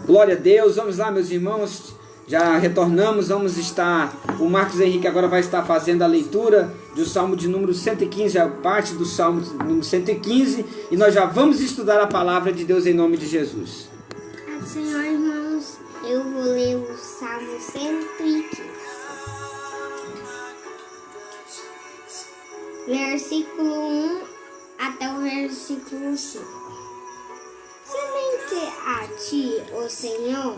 Glória a Deus. Vamos lá, meus irmãos. Já retornamos. O Marcos Henrique agora vai estar fazendo a leitura do Salmo de número 115, a parte do Salmo de número 115. E nós já vamos estudar a palavra de Deus em nome de Jesus. Senhor, irmãos, eu vou ler o Salmo 115. Versículo 1 até o versículo 5. Somente a ti, ó Senhor,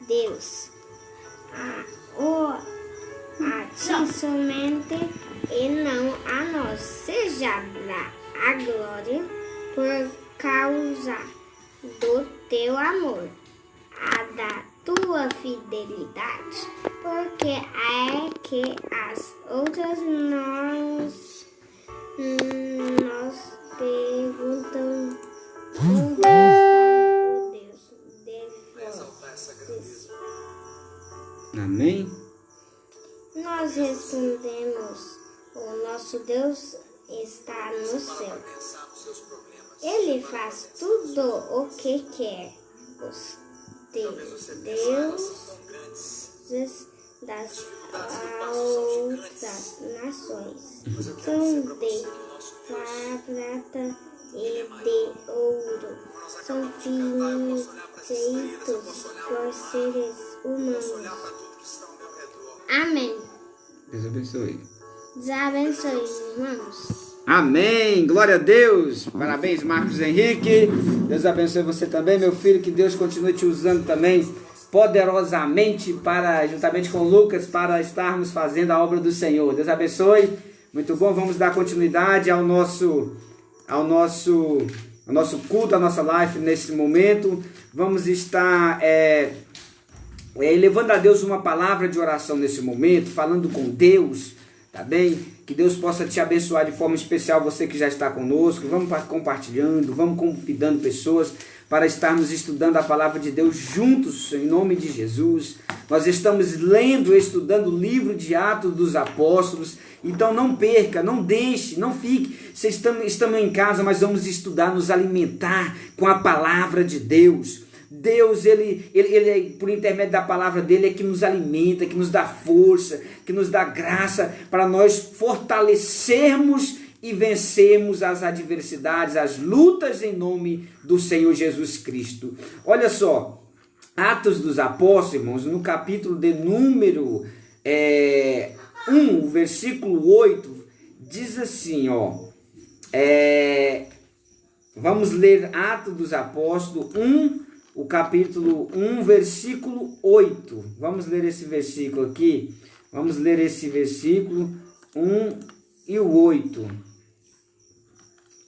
Deus, a ti somente e não a nós seja a glória por causa do teu amor, a da tua fidelidade, porque é que as outras nós perguntam onde está o Deus de vozes. Amém? Nós respondemos, o nosso Deus está no céu. Ele faz tudo o que quer. Os deuses das outras nações são de prata e de ouro. São feitos por seres humanos. Amém. Deus abençoe. Deus abençoe, irmãos. Amém, glória a Deus. Parabéns, Marcos Henrique. Deus abençoe você também, meu filho. Que Deus continue te usando também poderosamente juntamente com o Lucas, para estarmos fazendo a obra do Senhor. Deus abençoe. Muito bom. Vamos dar continuidade ao nosso culto, à nossa live nesse momento. Vamos estar levando a Deus uma palavra de oração nesse momento, falando com Deus, tá bem? Que Deus possa te abençoar de forma especial, você que já está conosco. Vamos compartilhando, vamos convidando pessoas para estarmos estudando a palavra de Deus juntos, em nome de Jesus. Nós estamos estudando o livro de Atos dos Apóstolos. Então não perca, não deixe, não fique. Estamos em casa, mas vamos estudar, nos alimentar com a palavra de Deus. Deus, ele por intermédio da palavra dele é que nos alimenta, que nos dá força, que nos dá graça para nós fortalecermos e vencermos as adversidades, as lutas em nome do Senhor Jesus Cristo. Olha só, Atos dos Apóstolos, irmãos, no capítulo de número 1, versículo 8, diz assim, vamos ler Atos dos Apóstolos 1, o capítulo 1, versículo 8. Vamos ler esse versículo aqui. Vamos ler esse versículo 1 e o 8.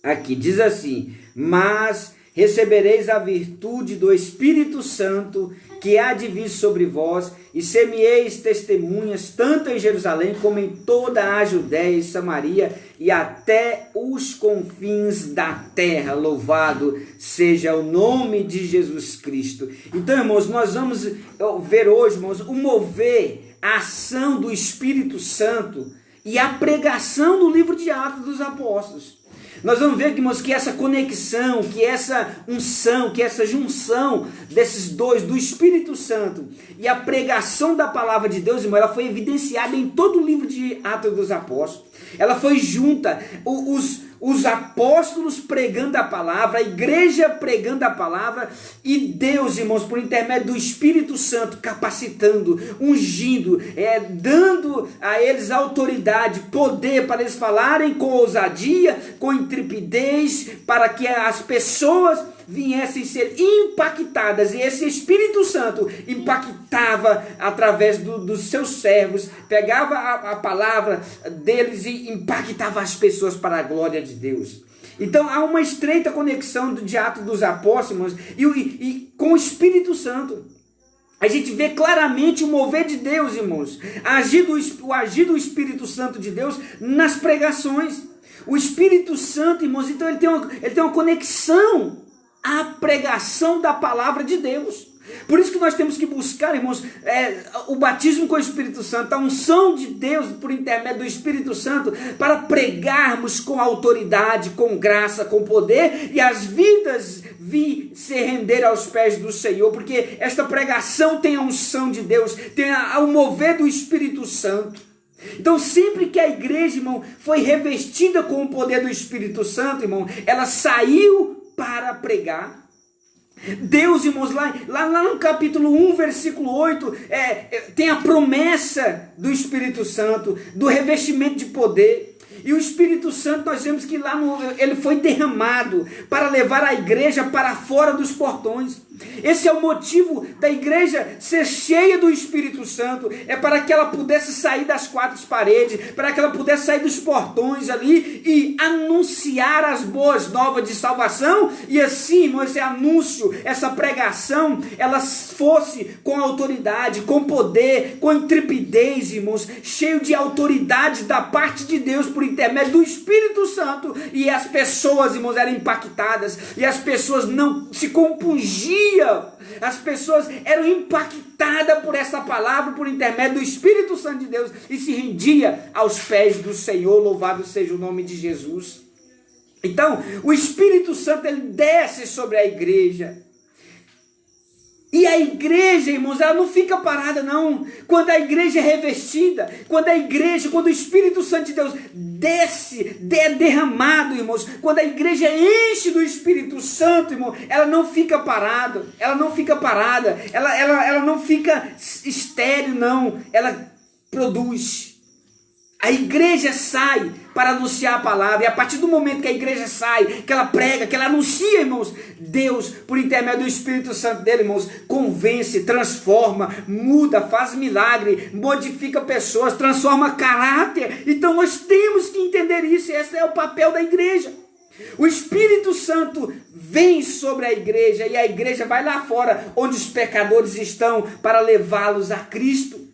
Aqui diz assim: mas recebereis a virtude do Espírito Santo, que há de vir sobre vós, e ser-me-eis testemunhas, tanto em Jerusalém como em toda a Judéia e Samaria, e até os confins da terra. Louvado seja o nome de Jesus Cristo. Então, irmãos, nós vamos ver hoje, irmãos, o mover, a ação do Espírito Santo e a pregação do livro de Atos dos Apóstolos. Nós vamos ver, irmãos, que essa conexão, que essa unção, que essa junção desses dois, do Espírito Santo e a pregação da palavra de Deus, irmão, ela foi evidenciada em todo o livro de Atos dos Apóstolos. Ela foi junta, os apóstolos pregando a palavra, a igreja pregando a palavra, e Deus, irmãos, por intermédio do Espírito Santo, capacitando, ungindo, dando a eles autoridade, poder para eles falarem com ousadia, com intrepidez, para que as pessoas viessem ser impactadas, e esse Espírito Santo impactava através dos seus servos, pegava a palavra deles e impactava as pessoas para a glória de Deus. Então há uma estreita conexão de Atos dos Apóstolos e com o Espírito Santo. A gente vê claramente o mover de Deus, irmãos, o agir do Espírito Santo de Deus nas pregações. O Espírito Santo, irmãos, então ele tem uma conexão à pregação da palavra de Deus. Por isso que nós temos que buscar, irmãos, o batismo com o Espírito Santo, a unção de Deus por intermédio do Espírito Santo, para pregarmos com autoridade, com graça, com poder, e as vidas se render aos pés do Senhor, porque esta pregação tem a unção de Deus, tem o mover do Espírito Santo. Então, sempre que a igreja, irmão, foi revestida com o poder do Espírito Santo, irmão, ela saiu para pregar. Deus, irmãos, lá no capítulo 1, versículo 8, tem a promessa do Espírito Santo, do revestimento de poder. E o Espírito Santo, nós vemos que ele foi derramado para levar a igreja para fora dos portões. Esse é o motivo da igreja ser cheia do Espírito Santo, é para que ela pudesse sair das quatro paredes, para que ela pudesse sair dos portões ali e anunciar as boas novas de salvação, e assim, irmão, esse anúncio, essa pregação, ela fosse com autoridade, com poder, com intrepidez, irmãos, cheio de autoridade da parte de Deus por intermédio do Espírito Santo, e as pessoas, irmãos, eram impactadas, e as pessoas não se compungiam. As pessoas eram impactadas por essa palavra, por intermédio do Espírito Santo de Deus, e se rendia aos pés do Senhor. Louvado seja o nome de Jesus. Então, o Espírito Santo, ele desce sobre a igreja. E a igreja, irmãos, ela não fica parada, não. Quando a igreja é revestida, quando o Espírito Santo de Deus desce, derramado, irmãos, quando a igreja enche do Espírito Santo, irmão, ela não fica parada, ela não fica estéril, não. Ela produz. A igreja sai para anunciar a palavra, e a partir do momento que a igreja sai, que ela prega, que ela anuncia, irmãos, Deus, por intermédio do Espírito Santo dele, irmãos, convence, transforma, muda, faz milagre, modifica pessoas, transforma caráter. Então nós temos que entender isso, esse é o papel da igreja. O Espírito Santo vem sobre a igreja, e a igreja vai lá fora, onde os pecadores estão, para levá-los a Cristo.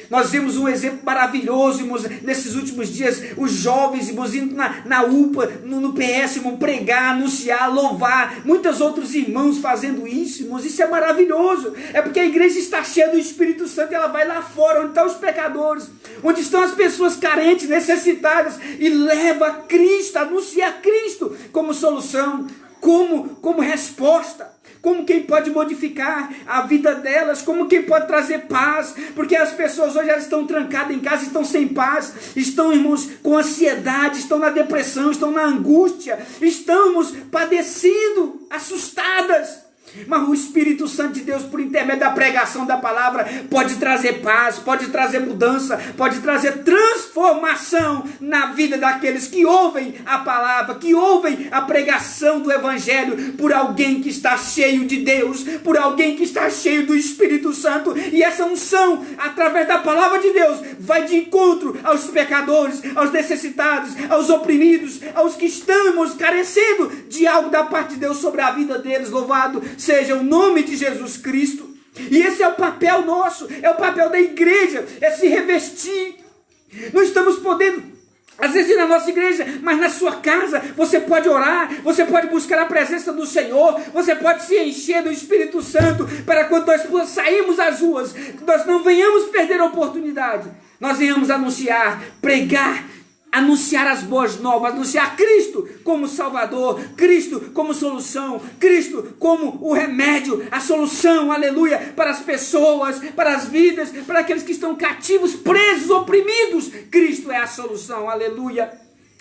Nós vimos um exemplo maravilhoso, irmãos, nesses últimos dias, os jovens, irmãos, indo na UPA, no PS, irmão, pregar, anunciar, louvar, muitos outros irmãos fazendo isso, irmãos, isso é maravilhoso. É porque a igreja está cheia do Espírito Santo, e ela vai lá fora, onde estão os pecadores, onde estão as pessoas carentes, necessitadas, e leva Cristo, anuncia Cristo como solução, como resposta, como quem pode modificar a vida delas, como quem pode trazer paz, porque as pessoas hoje elas estão trancadas em casa, estão sem paz, estão, irmãos, com ansiedade, estão na depressão, estão na angústia, estamos padecendo, assustadas. Mas o Espírito Santo de Deus, por intermédio da pregação da palavra, pode trazer paz, pode trazer mudança, pode trazer transformação na vida daqueles que ouvem a palavra, que ouvem a pregação do Evangelho, por alguém que está cheio de Deus, por alguém que está cheio do Espírito Santo. E essa unção, através da palavra de Deus, vai de encontro aos pecadores, aos necessitados, aos oprimidos, aos que estamos carecendo de algo da parte de Deus sobre a vida deles. Louvado seja o nome de Jesus Cristo. E esse é o papel nosso, é o papel da igreja, é se revestir. Não estamos podendo, às vezes, ir na nossa igreja, mas na sua casa você pode orar, você pode buscar a presença do Senhor, você pode se encher do Espírito Santo, para quando nós sairmos às ruas, nós não venhamos perder a oportunidade, nós venhamos anunciar, pregar, anunciar as boas novas, anunciar Cristo como Salvador, Cristo como solução, Cristo como o remédio, a solução, aleluia, para as pessoas, para as vidas, para aqueles que estão cativos, presos, oprimidos. Cristo é a solução, aleluia.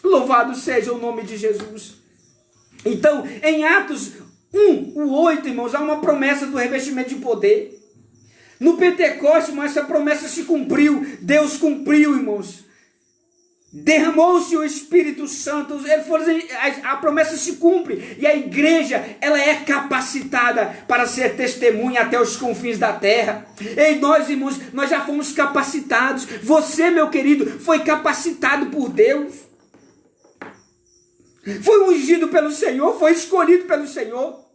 Louvado seja o nome de Jesus. Então, em Atos 1, o 8, irmãos, há uma promessa do revestimento de poder. No Pentecostes, irmãos, essa promessa se cumpriu, Deus cumpriu, irmãos. Derramou-se o Espírito Santo, a promessa se cumpre, e a igreja, ela é capacitada para ser testemunha até os confins da terra. E nós, irmãos, nós já fomos capacitados. Você, meu querido, foi capacitado por Deus, foi ungido pelo Senhor, foi escolhido pelo Senhor.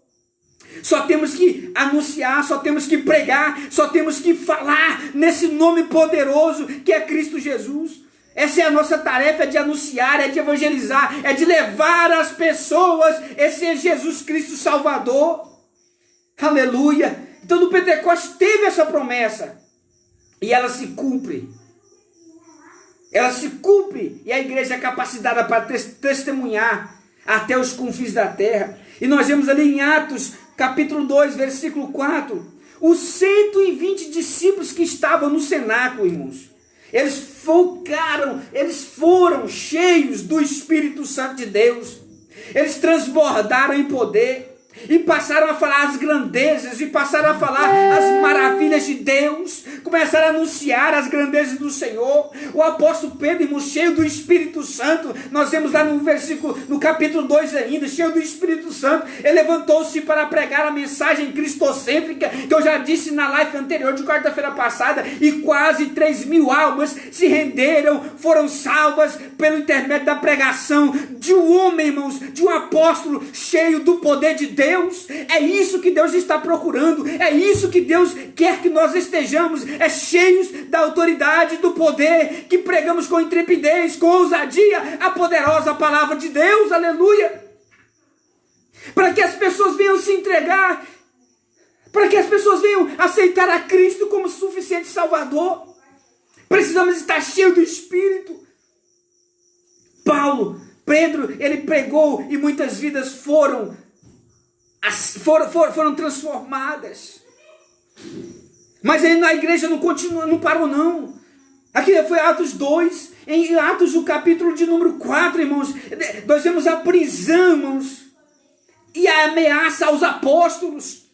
Só temos que anunciar, só temos que pregar, só temos que falar nesse nome poderoso que é Cristo Jesus. Essa é a nossa tarefa, é de anunciar, é de evangelizar, é de levar as pessoas. Esse é Jesus Cristo Salvador. Aleluia. Então no Pentecostes teve essa promessa. E ela se cumpre. Ela se cumpre. E a igreja é capacitada para testemunhar até os confins da terra. E nós vemos ali em Atos, capítulo 2, versículo 4, os 120 discípulos que estavam no cenáculo, irmãos. Eles foram cheios do Espírito Santo de Deus. Eles transbordaram em poder. E passaram a falar as grandezas, e passaram a falar as maravilhas de Deus, começaram a anunciar as grandezas do Senhor. O apóstolo Pedro, irmão, cheio do Espírito Santo, nós vemos lá no versículo, no capítulo 2 ainda, cheio do Espírito Santo, ele levantou-se para pregar a mensagem cristocêntrica, que eu já disse na live anterior, de quarta-feira passada, e quase 3.000 almas se renderam, foram salvas pelo intermédio da pregação de um homem, irmãos, de um apóstolo cheio do poder de Deus. É isso que Deus está procurando, é isso que Deus quer que nós estejamos, é cheios da autoridade, do poder, que pregamos com intrepidez, com ousadia, a poderosa palavra de Deus, aleluia, para que as pessoas venham se entregar, para que as pessoas venham aceitar a Cristo como suficiente Salvador. Precisamos estar cheios do Espírito. Pedro, ele pregou e muitas vidas foram transformadas. Mas aí na igreja não continua, não parou não. Aqui foi Atos 2, em Atos, o capítulo de número 4, irmãos, nós vemos a prisão, irmãos, e a ameaça aos apóstolos.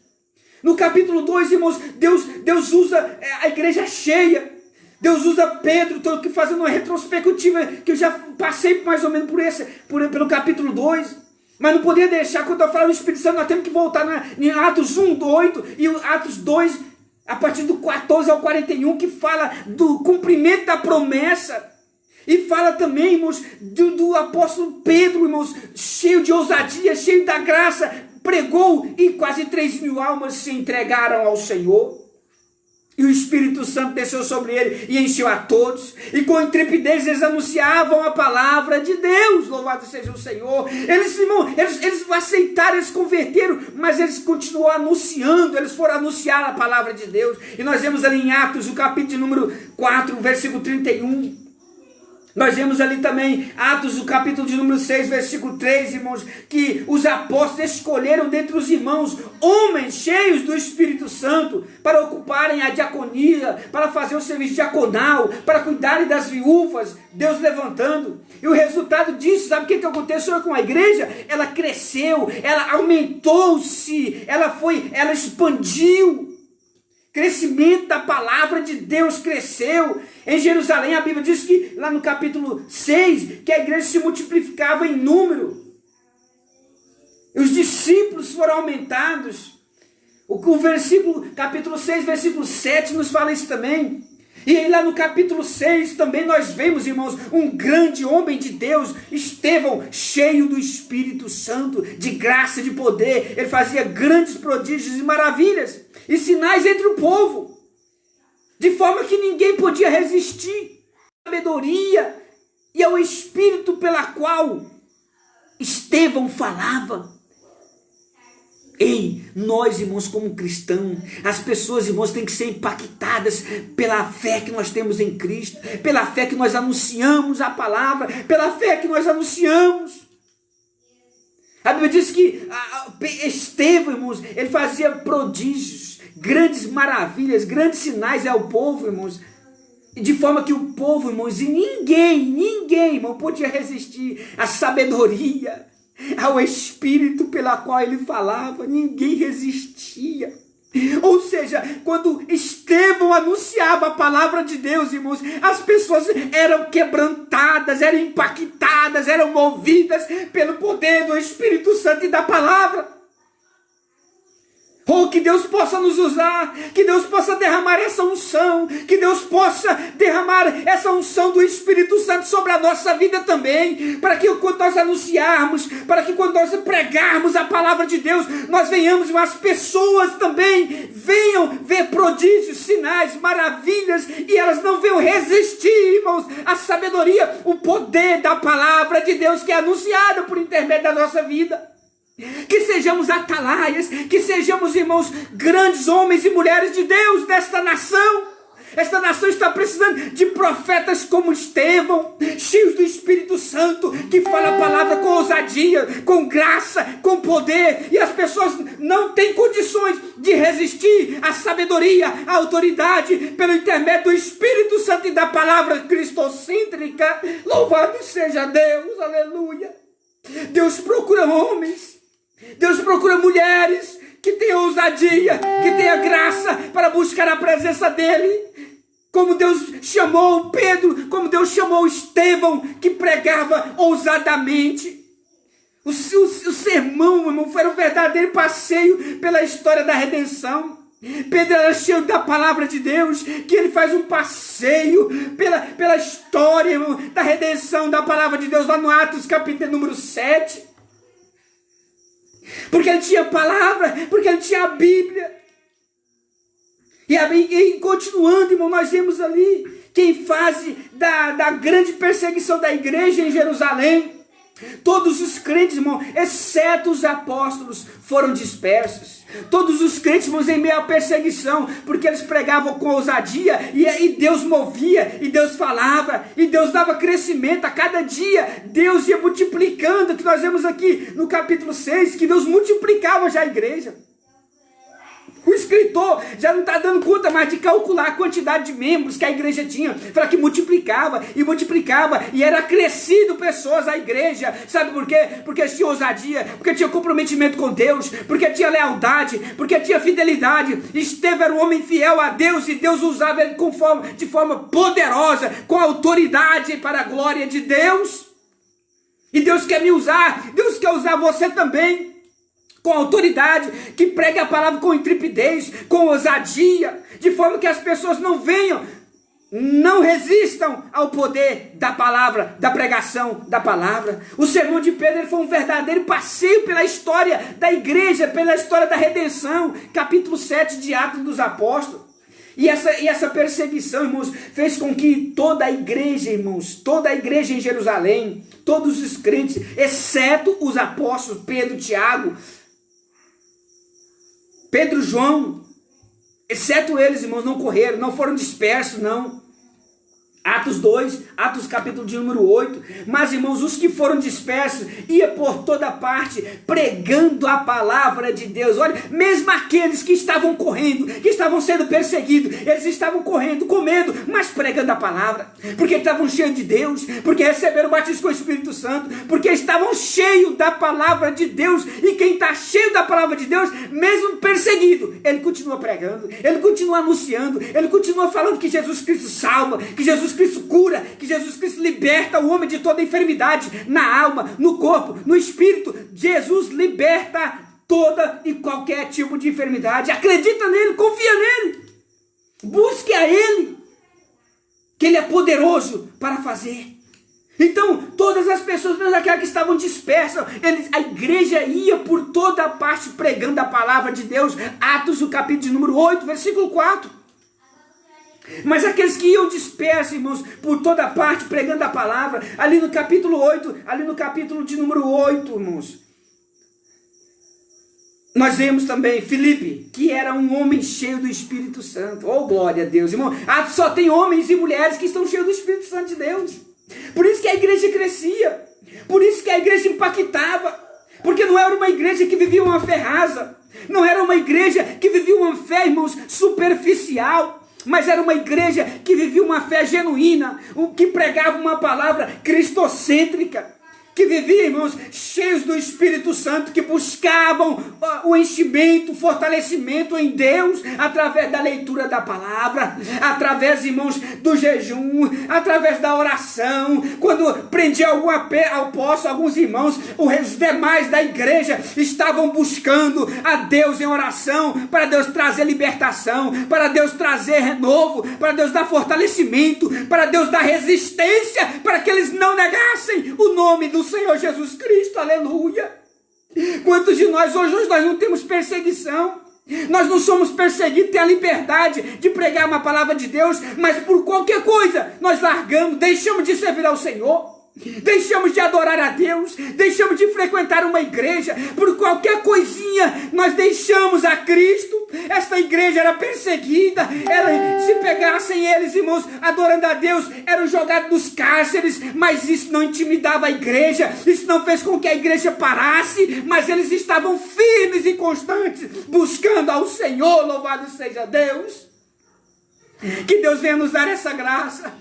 No capítulo 2, irmãos, Deus usa a igreja cheia. Deus usa Pedro. Estou aqui fazendo uma retrospectiva, que eu já passei mais ou menos pelo capítulo 2. Mas não podia deixar, quando eu falo do Espírito Santo, nós temos que voltar em Atos 1, 8 e Atos 2, a partir do 14 ao 41, que fala do cumprimento da promessa. E fala também, irmãos, do apóstolo Pedro, irmãos, cheio de ousadia, cheio da graça, pregou e quase 3.000 almas se entregaram ao Senhor. E o Espírito Santo desceu sobre ele e encheu a todos. E com intrepidez eles anunciavam a palavra de Deus. Louvado seja o Senhor. Eles aceitaram, eles converteram, mas eles continuaram anunciando. Eles foram anunciar a palavra de Deus. E nós vemos ali em Atos, o capítulo número 4, versículo 31. Nós vemos ali também, Atos, o capítulo de número 6, versículo 3, irmãos, que os apóstolos escolheram dentre os irmãos homens cheios do Espírito Santo para ocuparem a diaconia, para fazer o serviço diaconal, para cuidarem das viúvas, Deus levantando. E o resultado disso, sabe o que aconteceu com a igreja? Ela cresceu, ela aumentou-se, ela expandiu. Crescimento da palavra de Deus cresceu. Em Jerusalém, a Bíblia diz que, lá no capítulo 6, que a igreja se multiplicava em número. Os discípulos foram aumentados. O versículo, capítulo 6, versículo 7, nos fala isso também. E aí lá no capítulo 6 também nós vemos, irmãos, um grande homem de Deus, Estevão, cheio do Espírito Santo, de graça e de poder. Ele fazia grandes prodígios e maravilhas e sinais entre o povo, de forma que ninguém podia resistir. A sabedoria e ao Espírito pela qual Estevão falava. Ei, nós, irmãos, como cristãos, as pessoas, irmãos, têm que ser impactadas pela fé que nós temos em Cristo, pela fé que nós anunciamos a palavra, pela fé que nós anunciamos. A Bíblia diz que Estevão, irmãos, ele fazia prodígios, grandes maravilhas, grandes sinais ao povo, irmãos, de forma que o povo, irmãos, e ninguém, irmão, podia resistir à sabedoria, ao Espírito pela qual ele falava. Ninguém resistia. Ou seja, quando Estevão anunciava a palavra de Deus, irmãos, as pessoas eram quebrantadas, eram impactadas, eram movidas pelo poder do Espírito Santo e da palavra. Oh, que Deus possa nos usar, que Deus possa derramar essa unção, que Deus possa derramar essa unção do Espírito Santo sobre a nossa vida também, para que quando nós anunciarmos, para que quando nós pregarmos a palavra de Deus, nós venhamos, as pessoas também venham ver prodígios, sinais, maravilhas, e elas não venham resistir, irmãos, à sabedoria, o poder da palavra de Deus que é anunciado por intermédio da nossa vida. Que sejamos atalaias, que sejamos, irmãos, grandes homens e mulheres de Deus desta nação. Esta nação está precisando de profetas como Estevão, cheios do Espírito Santo, que fala a palavra com ousadia, com graça, com poder, e as pessoas não têm condições de resistir à sabedoria, à autoridade, pelo intermédio do Espírito Santo e da palavra cristocêntrica. Louvado seja Deus, aleluia. Deus procura homens, Deus procura mulheres que tenham ousadia, que tenham graça para buscar a presença dEle. Como Deus chamou Pedro, como Deus chamou Estevão, que pregava ousadamente. O sermão, irmão, foi um verdadeiro passeio pela história da redenção. Pedro era cheio da palavra de Deus, que ele faz um passeio pela história, irmão, da redenção da palavra de Deus, lá no Atos capítulo número 7. Porque ele tinha palavra, porque ele tinha a Bíblia. E continuando, irmão, nós vemos ali que em fase da grande perseguição da igreja em Jerusalém, todos os crentes, irmão, exceto os apóstolos, foram dispersos. Todos os crentes, irmãos, em meio à perseguição, porque eles pregavam com ousadia, e Deus movia, e Deus falava, e Deus dava crescimento a cada dia. Deus ia multiplicando, que nós vemos aqui no capítulo 6, que Deus multiplicava já a igreja. O escritor já não está dando conta mais de calcular a quantidade de membros que a igreja tinha. Fala que multiplicava, e era crescido pessoas à igreja. Sabe por quê? Porque tinha ousadia, porque tinha comprometimento com Deus, porque tinha lealdade, porque tinha fidelidade. Estevão era um homem fiel a Deus, e Deus usava ele de forma poderosa, com autoridade para a glória de Deus. E Deus quer me usar, Deus quer usar você também, com autoridade, que pregue a palavra com intrepidez, com ousadia, de forma que as pessoas não resistam ao poder da palavra, da pregação da palavra. O sermão de Pedro foi um verdadeiro passeio pela história da igreja, pela história da redenção, capítulo 7 de Atos dos Apóstolos. E essa perseguição, irmãos, fez com que toda a igreja, irmãos, toda a igreja em Jerusalém, todos os crentes, exceto os apóstolos Pedro, Tiago, Pedro, João, exceto eles, irmãos, não correram, não foram dispersos, não. Atos 2, Atos capítulo de número 8. Mas, irmãos, os que foram dispersos ia por toda parte pregando a palavra de Deus. Olha, mesmo aqueles que estavam correndo, que estavam sendo perseguidos, eles estavam correndo, com medo, mas pregando a palavra, porque estavam cheios de Deus, porque receberam o batismo com o Espírito Santo, porque estavam cheios da palavra de Deus. E quem está cheio da palavra de Deus, mesmo perseguido, ele continua pregando, ele continua anunciando, ele continua falando que Jesus Cristo salva, que Jesus Cristo cura, que Jesus Cristo liberta o homem de toda enfermidade, na alma, no corpo, no espírito. Jesus liberta toda e qualquer tipo de enfermidade. Acredita nele, confia nele, busque a ele, que ele é poderoso para fazer. Então, todas as pessoas, mesmo aquelas que estavam dispersas, a igreja ia por toda parte pregando a palavra de Deus. Atos, o capítulo de número 8, versículo 4. Mas aqueles que iam dispersos, irmãos, por toda parte, pregando a palavra, ali no capítulo 8, ali no capítulo de número 8, irmãos, nós vemos também Filipe, que era um homem cheio do Espírito Santo. Oh, glória a Deus, irmão. Só tem homens e mulheres que estão cheios do Espírito Santo de Deus. Por isso que a igreja crescia, por isso que a igreja impactava, porque não era uma igreja que vivia uma fé rasa, não era uma igreja que vivia uma fé, irmãos, superficial, mas era uma igreja que vivia uma fé genuína, que pregava uma palavra cristocêntrica, que vivia, irmãos, cheios do Espírito Santo, que buscavam o enchimento, o fortalecimento em Deus, através da leitura da palavra, através, irmãos, do jejum, através da oração. Quando prendia algum apóstolo, alguns irmãos, os demais da igreja estavam buscando a Deus em oração, para Deus trazer libertação, para Deus trazer renovo, para Deus dar fortalecimento, para Deus dar resistência, para que eles não negassem o nome do Senhor Jesus Cristo, aleluia. Quantos de nós hoje nós não temos perseguição? Nós não somos perseguidos, tem a liberdade de pregar uma palavra de Deus, mas por qualquer coisa nós largamos, deixamos de servir ao Senhor. deixamos de adorar a Deus, deixamos de frequentar uma igreja, por qualquer coisinha nós deixamos a Cristo. Esta igreja era perseguida, se pegassem eles, irmãos, adorando a Deus, eram jogados nos cárceres, mas isso não intimidava a igreja, isso não fez com que a igreja parasse, mas eles estavam firmes e constantes, buscando ao Senhor. Louvado seja Deus. Que Deus venha nos dar essa graça,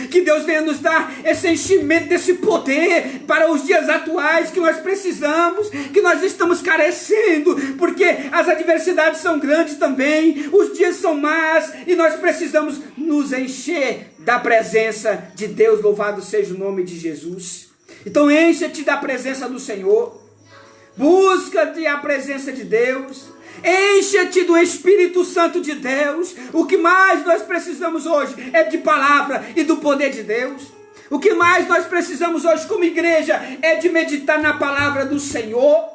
que Deus venha nos dar esse enchimento desse poder para os dias atuais que nós precisamos, que nós estamos carecendo, porque as adversidades são grandes também, os dias são más e nós precisamos nos encher da presença de Deus. Louvado seja o nome de Jesus. Então encha-te da presença do Senhor, busca-te a presença de Deus, encha-te do Espírito Santo de Deus. O que mais nós precisamos hoje é de palavra e do poder de Deus. O que mais nós precisamos hoje como igreja é de meditar na palavra do Senhor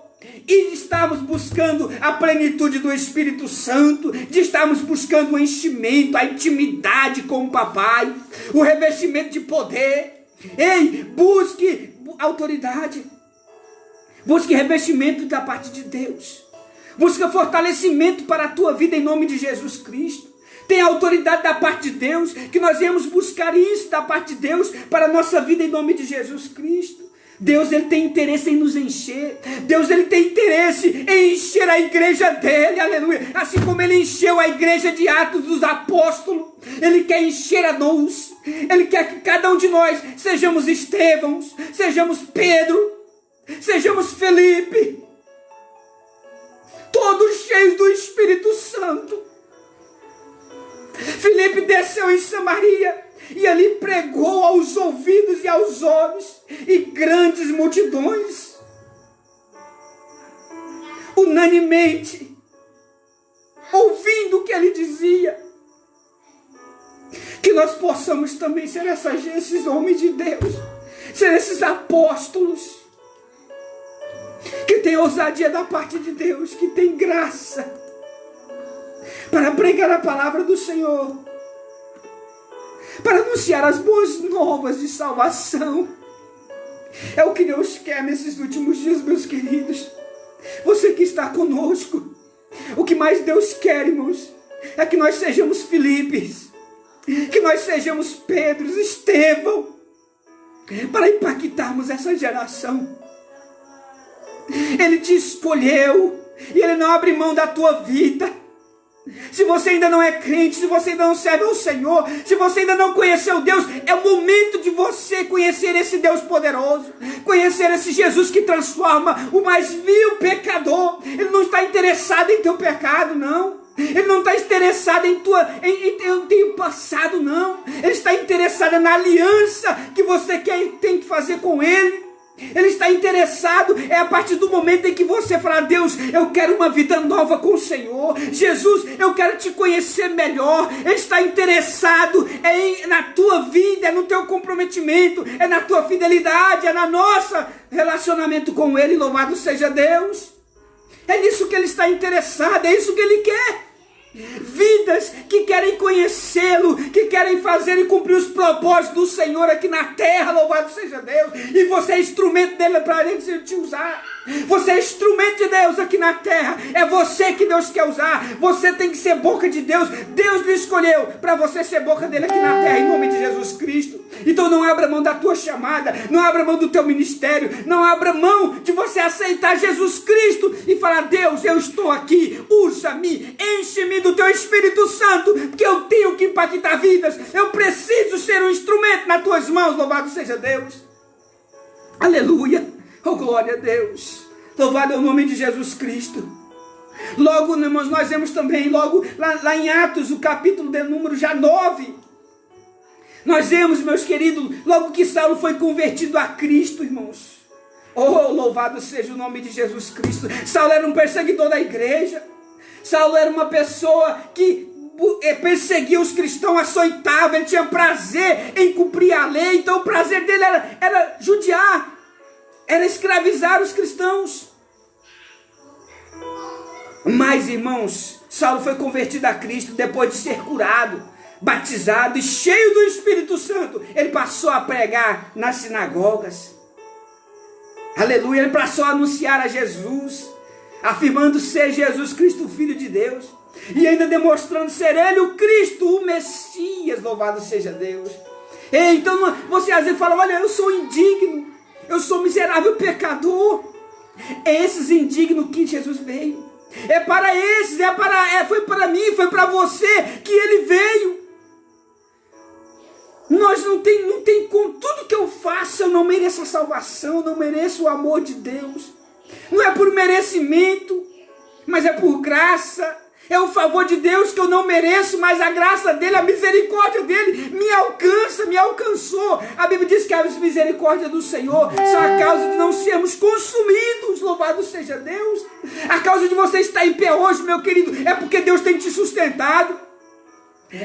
e de estarmos buscando a plenitude do Espírito Santo, de estarmos buscando o enchimento, a intimidade com o papai, o revestimento de poder. Ei, busque autoridade, busque revestimento da parte de Deus. Busca fortalecimento para a tua vida em nome de Jesus Cristo. Tem autoridade da parte de Deus, que nós viemos buscar isso da parte de Deus para a nossa vida em nome de Jesus Cristo. Deus, ele tem interesse em nos encher. Deus, ele tem interesse em encher a igreja dele, aleluia. Assim como ele encheu a igreja de Atos dos Apóstolos, ele quer encher a nós. Ele quer que cada um de nós sejamos Estevãos, sejamos Pedro, sejamos Felipe, todos cheios do Espírito Santo. Filipe desceu em Samaria e ali pregou aos ouvidos e aos olhos, e grandes multidões, unanimemente, ouvindo o que ele dizia. Que nós possamos também ser esses homens de Deus, ser esses apóstolos, que tem ousadia da parte de Deus, que tem graça para pregar a palavra do Senhor, para anunciar as boas novas de salvação. É o que Deus quer nesses últimos dias, meus queridos. Você que está conosco, o que mais Deus quer, irmãos, é que nós sejamos Filipes, que nós sejamos Pedros, Estevão, para impactarmos essa geração. Ele te escolheu e Ele não abre mão da tua vida. Se você ainda não é crente, se você ainda não serve ao Senhor, se você ainda não conheceu Deus, é o momento de você conhecer esse Deus poderoso, conhecer esse Jesus que transforma o mais vil pecador. Ele não está interessado em teu pecado, não. Ele não está interessado em teu passado, não. Ele está interessado na aliança que você tem que fazer com Ele. Ele está interessado, é a partir do momento em que você fala: Deus, eu quero uma vida nova com o Senhor. Jesus, eu quero te conhecer melhor. Ele está interessado na tua vida, é no teu comprometimento, é na tua fidelidade, é no nosso relacionamento com Ele. Louvado seja Deus. É nisso que Ele está interessado, é isso que Ele quer. Vidas que querem conhecê-lo, que querem fazer e cumprir os propósitos do Senhor aqui na terra. Louvado seja Deus. E você é instrumento dele para Ele te usar. Você é instrumento de Deus aqui na terra. É você que Deus quer usar. Você tem que ser boca de Deus. Deus lhe escolheu para você ser boca dele aqui na terra, em nome de Jesus Cristo. Então não abra mão da tua chamada, não abra mão do teu ministério, não abra mão de você aceitar Jesus Cristo e falar: Deus, eu estou aqui, usa-me, enche-me do teu Espírito Santo, porque eu tenho que impactar vidas, eu preciso ser um instrumento nas tuas mãos. Louvado seja Deus. Aleluia. Oh, glória a Deus. Louvado é o nome de Jesus Cristo. Logo, irmãos, nós vemos também, logo lá em Atos, o capítulo de número já 9, nós vemos, meus queridos, logo que Saulo foi convertido a Cristo, irmãos. Oh, louvado seja o nome de Jesus Cristo. Saulo era um perseguidor da igreja. Saulo era uma pessoa que perseguia os cristãos, açoitava, ele tinha prazer em cumprir a lei. Então o prazer dele era judiar, era escravizar os cristãos. Mas, irmãos, Saulo foi convertido a Cristo depois de ser curado. batizado e cheio do Espírito Santo, ele passou a pregar nas sinagogas. Aleluia, ele passou a anunciar a Jesus, afirmando ser Jesus Cristo, o Filho de Deus, e ainda demonstrando ser ele o Cristo, o Messias, louvado seja Deus. Então você às vezes fala, olha, eu sou indigno, eu sou miserável pecador. É esses indignos que Jesus veio. É para esses, foi para mim, foi para você que ele veio. Nós não tem como, tudo que eu faço, eu não mereço a salvação, não mereço o amor de Deus. Não é por merecimento, mas é por graça. É o favor de Deus que eu não mereço, mas a graça dele, a misericórdia dele me alcança, me alcançou. A Bíblia diz que as misericórdias do Senhor são a causa de não sermos consumidos, louvado seja Deus. A causa de você estar em pé hoje, meu querido, é porque Deus tem te sustentado.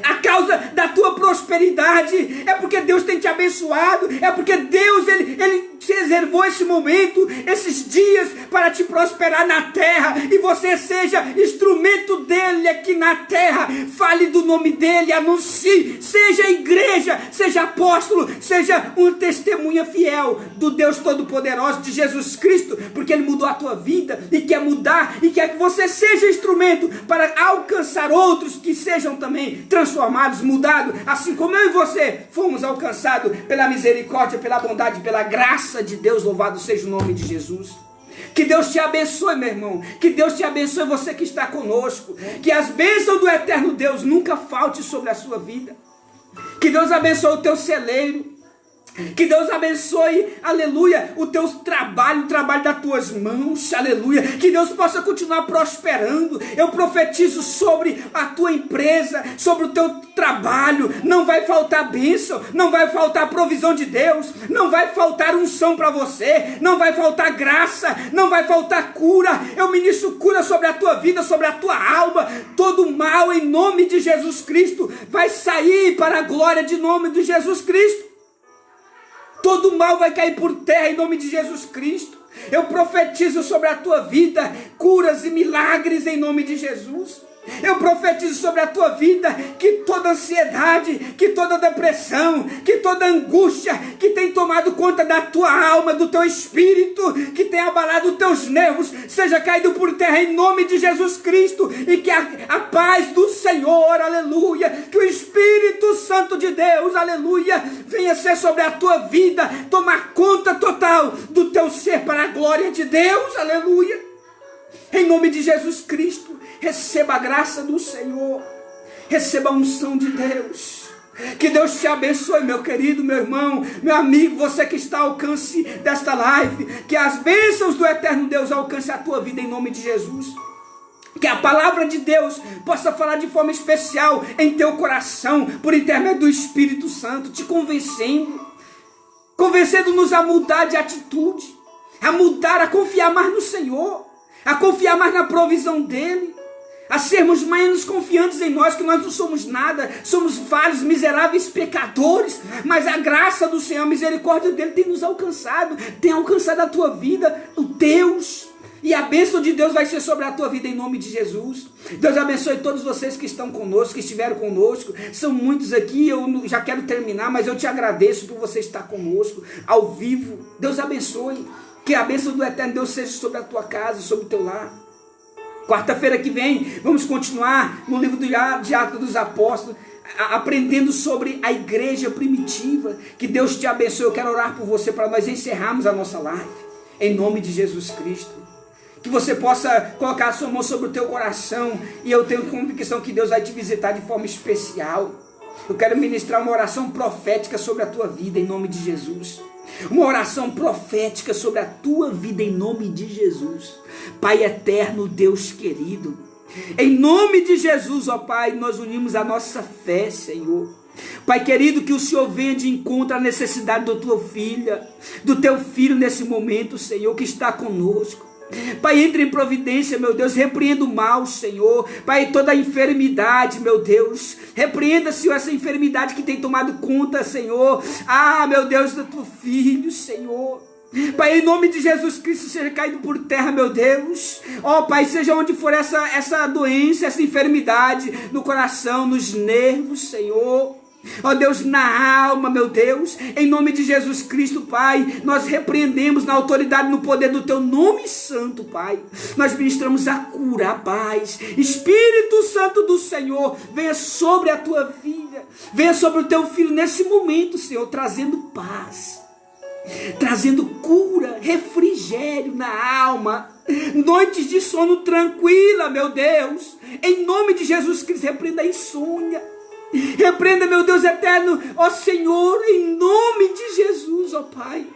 A causa da tua prosperidade é porque Deus tem te abençoado, é porque Deus ele te reservou esse momento, esses dias para te prosperar na terra, e você seja instrumento dele aqui na terra. Fale do nome dele, anuncie, seja igreja, seja apóstolo, seja uma testemunha fiel do Deus Todo-Poderoso, de Jesus Cristo, porque ele mudou a tua vida e quer mudar, e quer que você seja instrumento para alcançar outros que sejam também transformados, mudados, assim como eu e você fomos alcançados pela misericórdia, pela bondade, pela graça de Deus. Louvado seja o nome de Jesus. Que Deus te abençoe, meu irmão. Que Deus te abençoe, você que está conosco. Que as bênçãos do eterno Deus nunca falte sobre a sua vida. Que Deus abençoe o teu celeiro. Que Deus abençoe, aleluia, o teu trabalho, o trabalho das tuas mãos, aleluia. Que Deus possa continuar prosperando. Eu profetizo sobre a tua empresa, sobre o teu trabalho. Não vai faltar bênção, não vai faltar provisão de Deus, não vai faltar unção para você, não vai faltar graça, não vai faltar cura. Eu ministro cura sobre a tua vida, sobre a tua alma. Todo mal, em nome de Jesus Cristo, vai sair para a glória de nome de Jesus Cristo. Todo mal vai cair por terra em nome de Jesus Cristo. Eu profetizo sobre a tua vida curas e milagres em nome de Jesus. Eu profetizo sobre a tua vida que toda ansiedade, que toda depressão, que toda angústia que tem tomado conta da tua alma, do teu espírito, que tem abalado os teus nervos, seja caído por terra em nome de Jesus Cristo. E que a paz do Senhor, aleluia, que o Espírito Santo de Deus, aleluia, venha ser sobre a tua vida, tomar conta total do teu ser para a glória de Deus, aleluia. Em nome de Jesus Cristo, receba a graça do Senhor, receba a unção de Deus. Que Deus te abençoe, meu querido, meu irmão, meu amigo, você que está ao alcance desta live. Que as bênçãos do eterno Deus alcancem a tua vida em nome de Jesus. Que a palavra de Deus possa falar de forma especial em teu coração, por intermédio do Espírito Santo, te convencendo-nos a mudar de atitude, a mudar, a confiar mais no Senhor, a confiar mais na provisão dele, a sermos menos confiantes em nós, que nós não somos nada, somos falhos, miseráveis pecadores, mas a graça do Senhor, a misericórdia dele tem nos alcançado, tem alcançado a tua vida, o Deus, e a bênção de Deus vai ser sobre a tua vida em nome de Jesus. Deus abençoe todos vocês que estão conosco, que estiveram conosco. São muitos aqui, eu já quero terminar, mas eu te agradeço por você estar conosco, ao vivo. Deus abençoe, que a bênção do eterno Deus seja sobre a tua casa, sobre o teu lar. Quarta-feira que vem, vamos continuar no livro de Atos dos Apóstolos, aprendendo sobre a igreja primitiva. Que Deus te abençoe. Eu quero orar por você para nós encerrarmos a nossa live, em nome de Jesus Cristo. Que você possa colocar a sua mão sobre o teu coração, e eu tenho convicção que Deus vai te visitar de forma especial. Eu quero ministrar uma oração profética sobre a tua vida, em nome de Jesus. Uma oração profética sobre a tua vida, em nome de Jesus. Pai eterno, Deus querido, em nome de Jesus, ó Pai, nós unimos a nossa fé, Senhor. Pai querido, que o Senhor venha de encontro à necessidade da tua filha, do teu filho nesse momento, Senhor, que está conosco. Pai, entre em providência, meu Deus, repreenda o mal, Senhor. Pai, toda a enfermidade, meu Deus, repreenda, Senhor, essa enfermidade que tem tomado conta, Senhor. Ah, meu Deus, do teu filho, Senhor. Pai, em nome de Jesus Cristo, seja caído por terra, meu Deus. Ó Pai, seja onde for essa doença, essa enfermidade, no coração, nos nervos, Senhor. Ó Deus, na alma, meu Deus, em nome de Jesus Cristo, Pai, nós repreendemos na autoridade, no poder do Teu nome santo, Pai. Nós ministramos a cura, a paz. Espírito Santo do Senhor, venha sobre a Tua vida, venha sobre o Teu Filho nesse momento, Senhor, trazendo paz, trazendo cura, refrigério na alma, noites de sono tranquila, meu Deus, em nome de Jesus Cristo. Repreenda a insônia, repreenda, meu Deus eterno, ó Senhor, em nome de Jesus, ó Pai.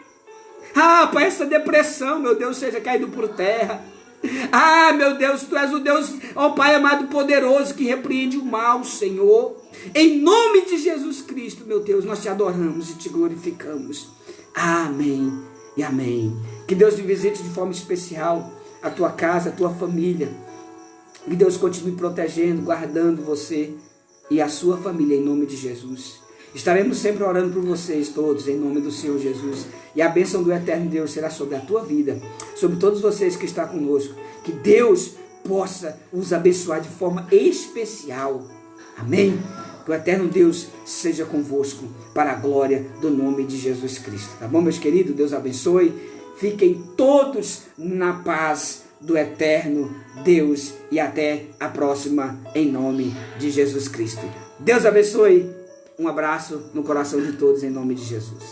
Pai, essa depressão, meu Deus, seja caído por terra. Meu Deus, Tu és o Deus, ó Pai amado, poderoso, que repreende o mal, Senhor. Em nome de Jesus Cristo, meu Deus, nós Te adoramos e Te glorificamos. Amém e amém. Que Deus te visite de forma especial a tua casa, a tua família. Que Deus continue protegendo, guardando você e a sua família, em nome de Jesus. Estaremos sempre orando por vocês todos, em nome do Senhor Jesus. E a bênção do eterno Deus será sobre a tua vida, sobre todos vocês que estão conosco. Que Deus possa os abençoar de forma especial. Amém? Que o eterno Deus seja convosco, para a glória do nome de Jesus Cristo. Tá bom, meus queridos? Deus abençoe. Fiquem todos na paz do eterno Deus e até a próxima, em nome de Jesus Cristo. Deus abençoe. Um abraço no coração de todos, em nome de Jesus.